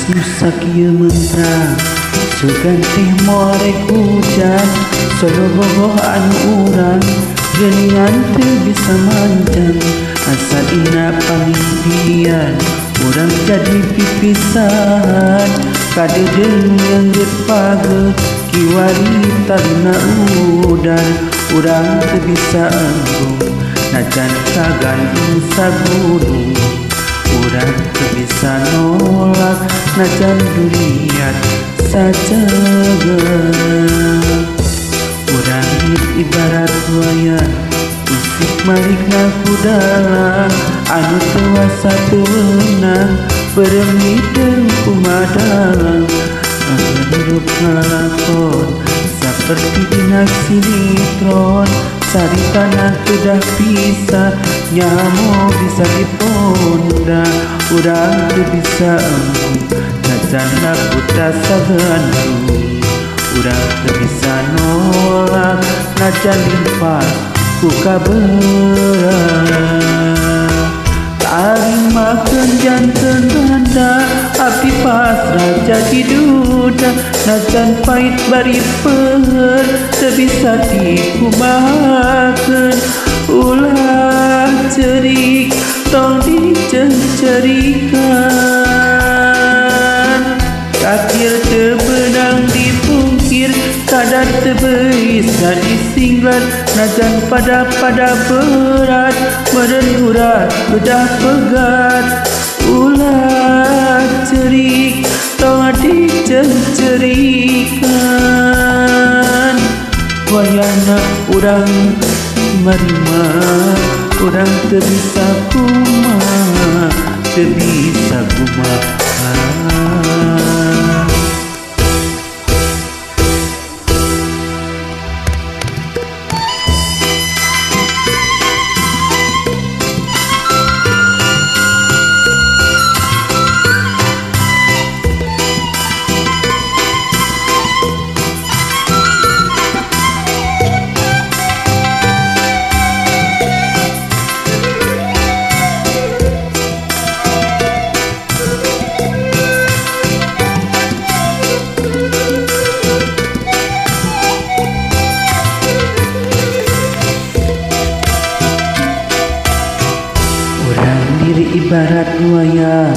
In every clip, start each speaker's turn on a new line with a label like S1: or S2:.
S1: Nusak ieu mentrang sugantih morek hujan soloboh anu urang geuningan teu bisa manjang asa dina pangimpian urang jadi pipisahan kadedeung yang geus pageuh kiwari talina udan urang teu bisa embung najan kagantung sagunung urang teu bisa nolak najan duriat sajageuna urang ibarat buaya usik malikna kudalang anu teu asa teu meunang bereumi deung kumadalang hirup ngalakon saperti dina sinetron caritana kedah pisah nyamo bisa diponda urang teu bisa embung najan laputa sagandung urang teu bisa nolak najan limpas ku kabeurang tarimakeun janten randa abdi pasrah jadi duda najan pait bari peueur teu bisa dikumahakeun ulah cerik tong dicecerikeun kakir teu beunang dipungkir kadar teu bisa disinglar najan pada berat meureun urat bedah pegat ulah cerik tong dicecerikeun wayahna urang marima urang teu bisa kumaha teu bisa kumaha. Diri ibarat buaya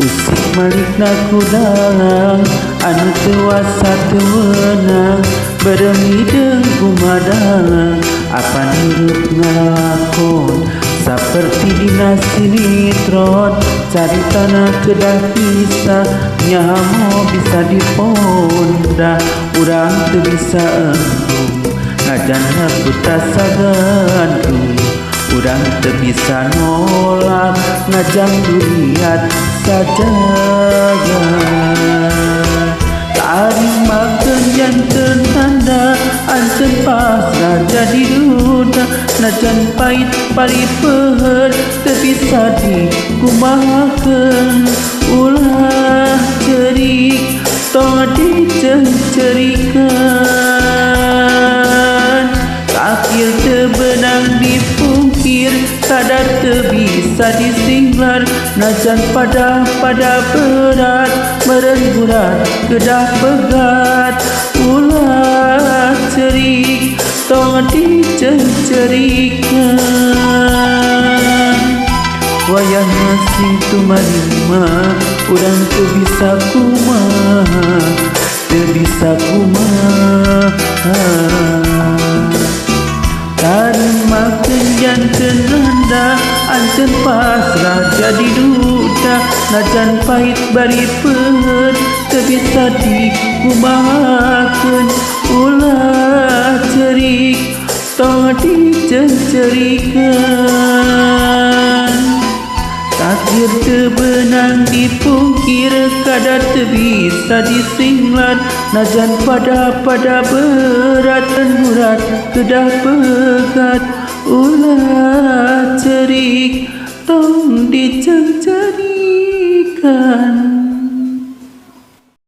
S1: usik malikna kudalang anu teu asa teu meunang bereumi deung kumadalang apan hirup ngalakon saperti dina sinetron caritana kedah pisah nyamo bisa diponda urang teu bisa embung najan laputa sagandung urang teu bisa nolak ngajang duriat sajageuna tarimakeun janten tanda anceun pasrah jadi duda najan pait bari peueur teu bisa dikumahakeun ulah cerik tong dicecerikeun kakir teu beunang dipungkir kadar teu bisa disinglar najan pada berat meureun urat kedah pegat ulah cerik tong dicecerikeun wayahna sing tumarima urang teu bisa kumaha teu bisa kumaha tarimakeun janten randa anceun pasrah jadi duda najan pait bari peueur teu bisa dikumahakeun ulah cerik tong dicecerikeun takdir teu beunang dipungkir kadar teu bisa disinglar najan pada berat dan urat kedah pegat ulah cerik tong dicecerikeun.